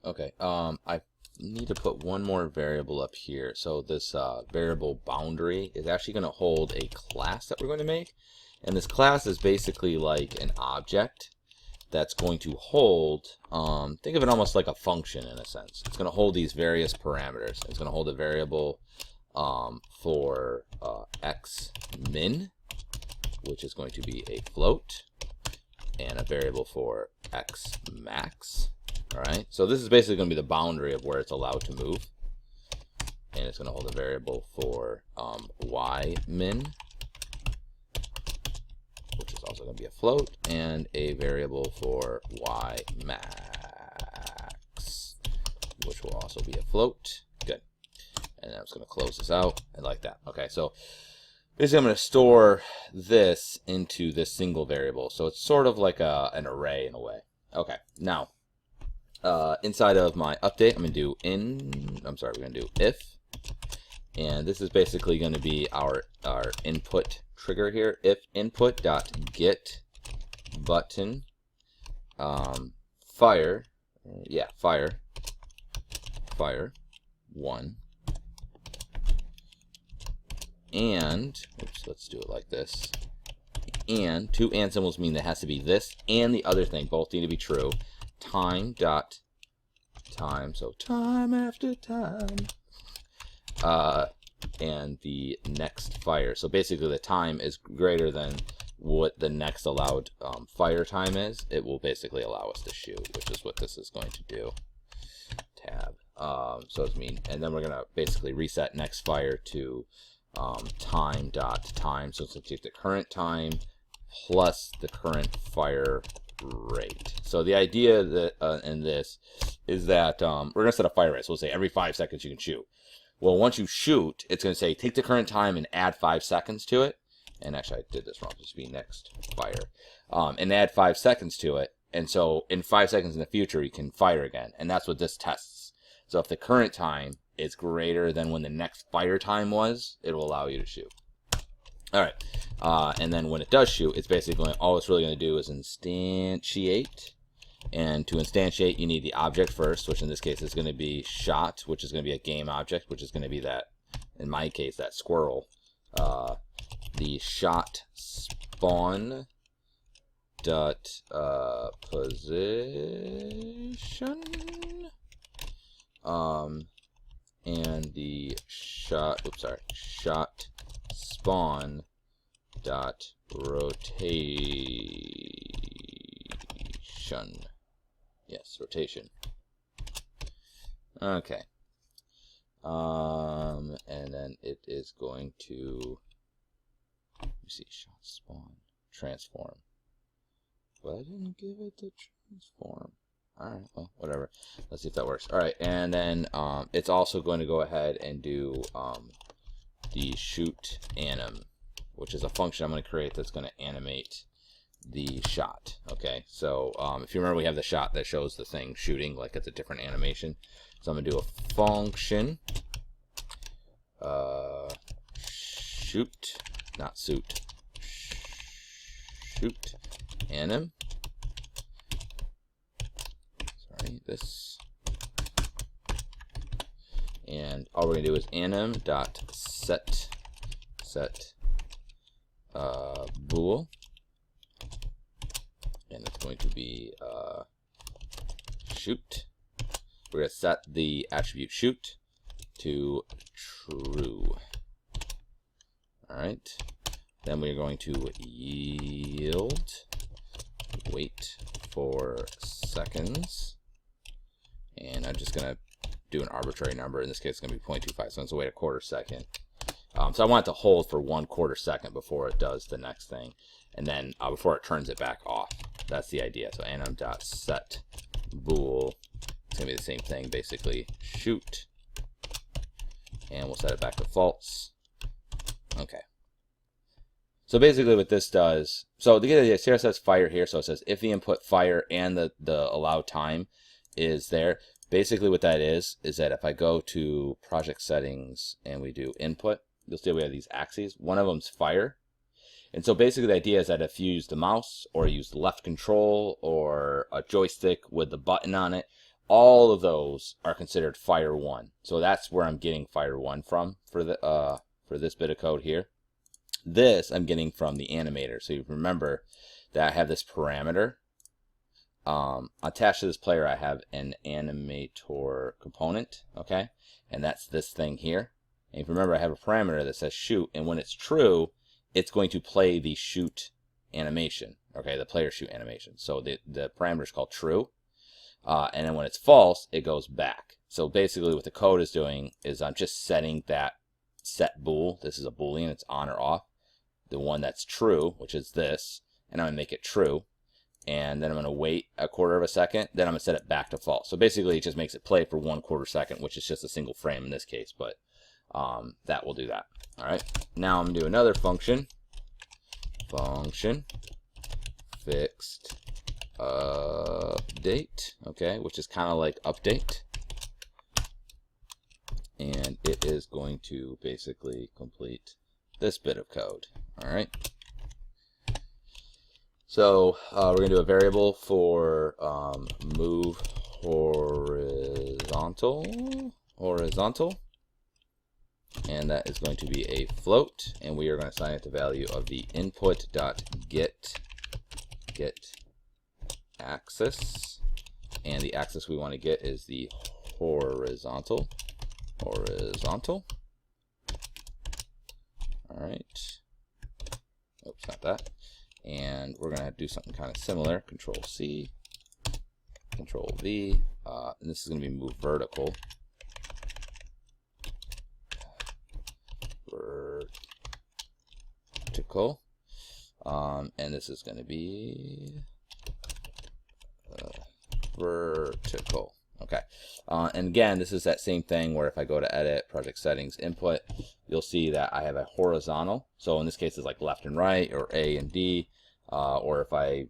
Okay, I need to put one more variable up here. So this variable boundary is actually going to hold a class that we're going to make. And this class is basically like an object that's going to hold, think of it almost like a function in a sense. It's going to hold these various parameters. It's going to hold a variable for x min, which is going to be a float, and a variable for x max. All right, so this is basically going to be the boundary of where it's allowed to move, and it's going to hold a variable for y min, which is also going to be a float, and a variable for y max, which will also be a float. Good. And I'm just going to close this out and like that. Okay, so basically I'm going to store this into this single variable. So it's sort of like an array in a way. Okay, now inside of my update, I'm going to do we're going to do if, and this is basically going to be our input trigger here. If input dot get button fire 1, and oops, let's do it like this. And two and symbols mean that has to be this and the other thing. Both need to be true. Time dot time, so time after time. And the next fire. So basically the time is greater than what the next allowed fire time is. It will basically allow us to shoot, which is what this is going to do. Tab. So it's mean, and then we're gonna basically reset next fire to time dot time. So it's gonna take the current time plus the current fire rate. So the idea that in this is that we're gonna set a fire rate. So we'll say every 5 seconds you can shoot. Well, once you shoot, it's going to say take the current time and add 5 seconds to it. And actually, I did this wrong. It should be next fire. And add 5 seconds to it. And so in 5 seconds in the future, you can fire again. And that's what this tests. So if the current time is greater than when the next fire time was, it will allow you to shoot. All right. And then when it does shoot, it's basically going, all it's really going to do is instantiate. And to instantiate, you need the object first, which in this case is going to be shot, which is going to be a game object, which is going to be that, in my case, that squirrel. The shot spawn dot position, and the shot spawn dot rotation. Yes, rotation. Okay. And then it is going to, let me see, shot spawn transform. But I didn't give it the transform. Alright, well, whatever. Let's see if that works. Alright, and then it's also going to go ahead and do the shoot anim, which is a function I'm going to create that's going to animate the shot. Okay, so if you remember, we have the shot that shows the thing shooting, like it's a different animation. So I'm going to do a function shoot, not suit, shoot anim. Sorry, this. And all we're going to do is anim dot set bool. And it's going to be shoot. We're going to set the attribute shoot to true. Alright. Then we're going to yield wait 4 seconds. And I'm just going to do an arbitrary number. In this case, it's going to be 0.25, so it's wait a quarter second. So I want it to hold for 1/4 second before it does the next thing. And then before it turns it back off. That's the idea. So anim.set bool. It's going to be the same thing, basically. Shoot. And we'll set it back to false. Okay. So basically what this does, so to get the idea, here it says fire here. So it says if the input fire and the allowed time is there. Basically what that is that if I go to project settings and we do input, you'll see we have these axes. One of them's fire. And so basically the idea is that if you use the mouse or use left control or a joystick with the button on it, all of those are considered fire 1. So that's where I'm getting fire 1 from for this bit of code here. This I'm getting from the animator. So you remember that I have this parameter. Attached to this player, I have an animator component, okay? And that's this thing here. And if you remember, I have a parameter that says shoot, and when it's true, it's going to play the shoot animation, okay? The player shoot animation. So the parameter is called true. And then when it's false, it goes back. So basically what the code is doing is I'm just setting that set bool. This is a boolean, it's on or off. The one that's true, which is this, and I'm going to make it true. And then I'm going to wait a quarter of a second. Then I'm going to set it back to false. So basically it just makes it play for 1/4 second, which is just a single frame in this case. But that will do that. All right. Now I'm going to do another function. Function fixed update, okay, which is kind of like update, and it is going to basically complete this bit of code. All right, so we're going to do a variable for move horizontal, and that is going to be a float, and we are going to assign it the value of the input.get axis, and the axis we want to get is the horizontal. All right, oops, not that. And we're gonna do something kind of similar. Control C, Control V, and this is gonna be move vertical. And this is gonna be vertical. Okay, and again, this is that same thing where if I go to edit, project settings, input, you'll see that I have a horizontal. So in this case, it's like left and right, or A and D, or if I,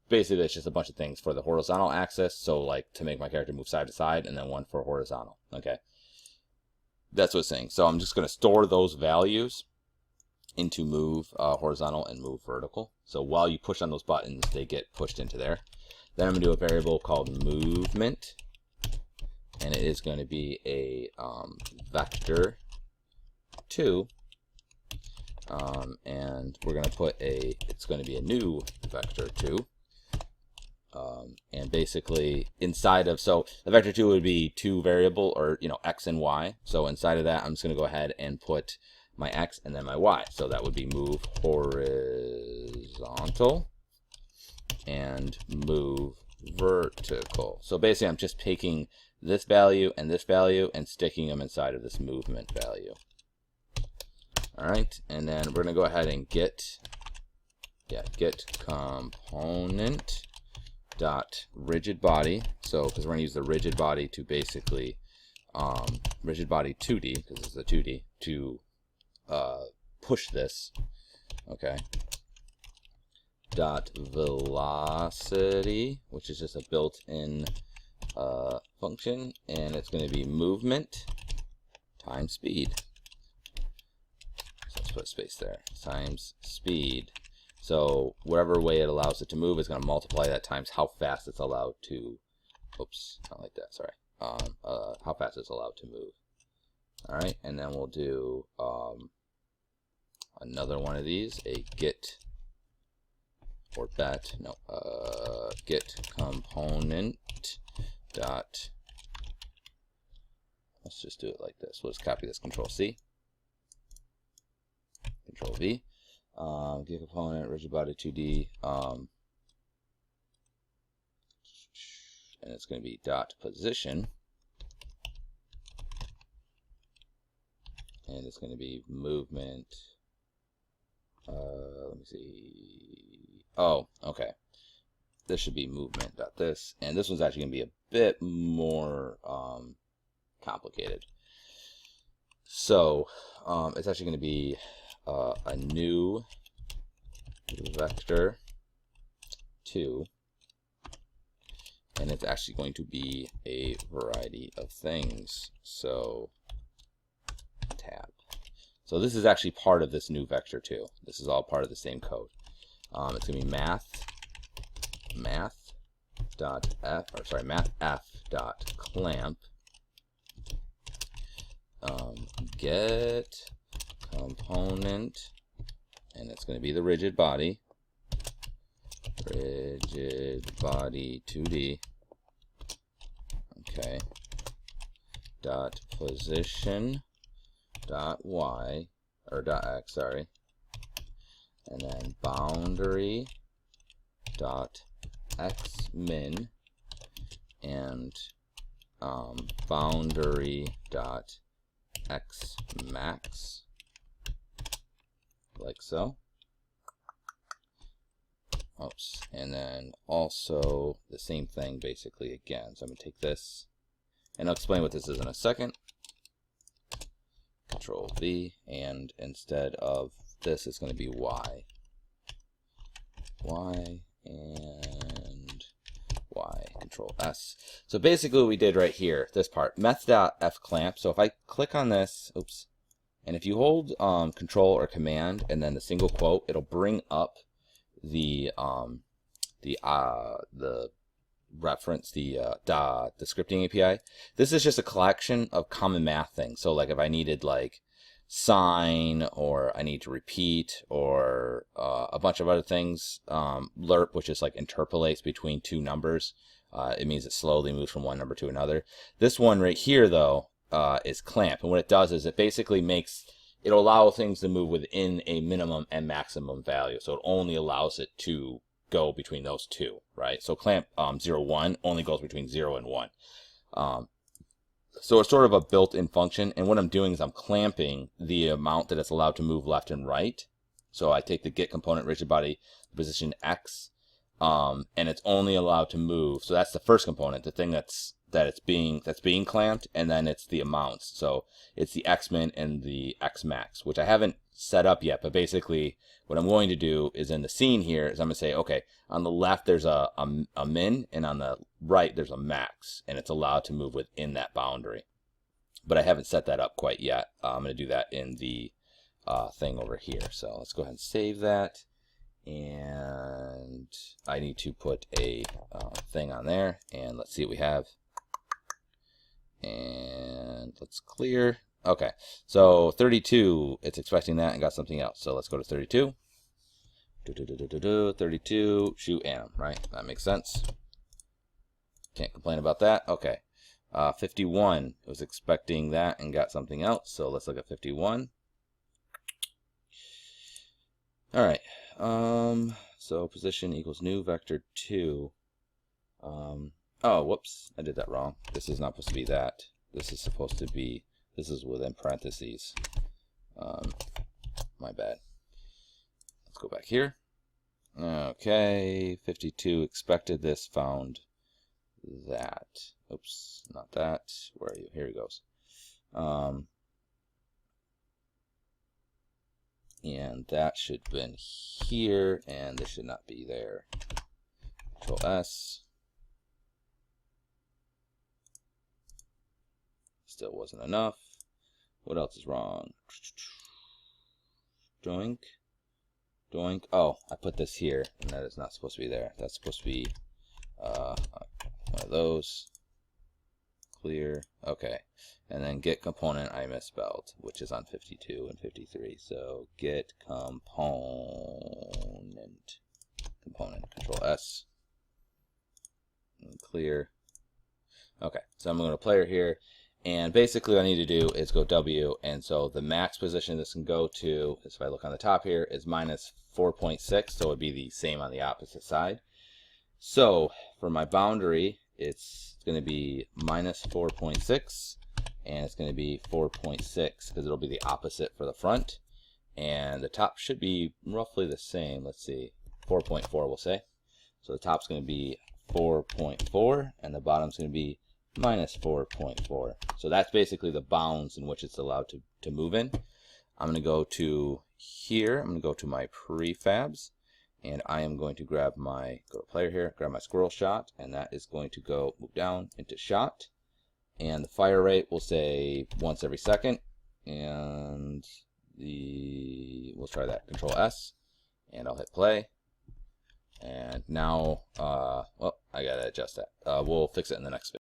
basically it's just a bunch of things for the horizontal axis. So like to make my character move side to side, and then one for horizontal. Okay, that's what it's saying. So I'm just going to store those values into move horizontal and move vertical. So while you push on those buttons, they get pushed into there. Then I'm going to do a variable called movement, and it is going to be a vector2, and we're going to put it's going to be a new vector2, and basically inside of, so the vector2 would be 2 variable, or x and y. So inside of that, I'm just going to go ahead and put my x and then my y. So that would be move horizontal and move vertical. So basically I'm just taking this value and sticking them inside of this movement value. All right, and then we're going to go ahead and get component dot rigid body. So because we're going to use the rigid body to basically rigid body 2D, because it's a 2D, to push this. Okay, dot velocity, which is just a built-in function, and it's going to be movement times speed. So let's put a space there, times speed. So whatever way it allows it to move is going to multiply that times how fast it's allowed to, oops, not like that, sorry, how fast it's allowed to move. All right, and then we'll do another one of these, a get component dot, let's just do it like this. We'll just copy this, Control C, Control V, get component rigid body 2D, and it's going to be dot position, and it's going to be movement. Let me see. Oh, okay. This should be movement dot this, and this one's actually going to be a bit more complicated. So it's actually going to be a new vector 2, and it's actually going to be a variety of things. So tab. So this is actually part of this new vector 2. This is all part of the same code. It's going to be math mathf.clamp get component, and it's going to be the rigid body 2D, okay, dot position dot y, or dot x, sorry, and then boundary dot x min, and boundary dot x max, like so. Oops. And then also the same thing basically again. So I'm going to take this, and I'll explain what this is in a second. Control V, and instead of this, it's going to be Y. Y and Y. Control S. So basically what we did right here, this part, meth.fclamp. So if I click on this, oops, and if you hold Control or Command and then the single quote, it'll bring up the reference, the scripting API. This is just a collection of common math things. So like if I needed like sign, or I need to repeat, or a bunch of other things, lerp, which is like interpolates between two numbers. It means it slowly moves from one number to another. This one right here though is clamp, and what it does is it basically it'll allow things to move within a minimum and maximum value. So it only allows it to go between those two, right? So clamp 0, 1 only goes between 0 and 1. So it's sort of a built-in function, and what I'm doing is I'm clamping the amount that it's allowed to move left and right. So I take the get component rigid body position x, and it's only allowed to move. So that's the first component, the thing that's being clamped, and then it's the amounts. So it's the x min and the x max, which I haven't set up yet, but basically what I'm going to do is in the scene here is I'm going to say, okay, on the left there's a min, and on the right there's a max, and it's allowed to move within that boundary. But I haven't set that up quite yet. I'm going to do that in the thing over here. So let's go ahead and save that, and I need to put a thing on there, and let's see what we have. And let's clear. Okay, so 32, it's expecting that and got something else. So let's go to 32. 32, shoot anim, right? That makes sense. Can't complain about that. Okay, 51, it was expecting that and got something else. So let's look at 51. All right, so position equals new vector 2. Oh, whoops, I did that wrong. This is not supposed to be that. This is supposed to be, this is within parentheses. My bad. Let's go back here. Okay, 52 expected this, found that. Oops, not that. Where are you? Here he goes. And that should have been here, and this should not be there. Control S. Still wasn't enough. What else is wrong? Doink. Doink. Oh, I put this here, and that is not supposed to be there. That's supposed to be one of those. Clear. Okay. And then get component I misspelled, which is on 52 and 53. So get component. Control S. And clear. Okay. So I'm going to player here. And basically what I need to do is go W, and so the max position this can go to, is if I look on the top here, is minus 4.6, so it would be the same on the opposite side. So for my boundary, it's going to be minus 4.6, and it's going to be 4.6, because it'll be the opposite for the front. And the top should be roughly the same, let's see, 4.4 we'll say. So the top's going to be 4.4, and the bottom's going to be minus 4.4. So that's basically the bounds in which it's allowed to move in. I'm going to go to here. I'm going to go to my prefabs, and I am going to grab my, go to player here, grab my squirrel shot, and that is going to go move down into shot. And the fire rate will say once every second, and we'll try that. Control S, and I'll hit play. And now, well, I gotta adjust that. We'll fix it in the next video.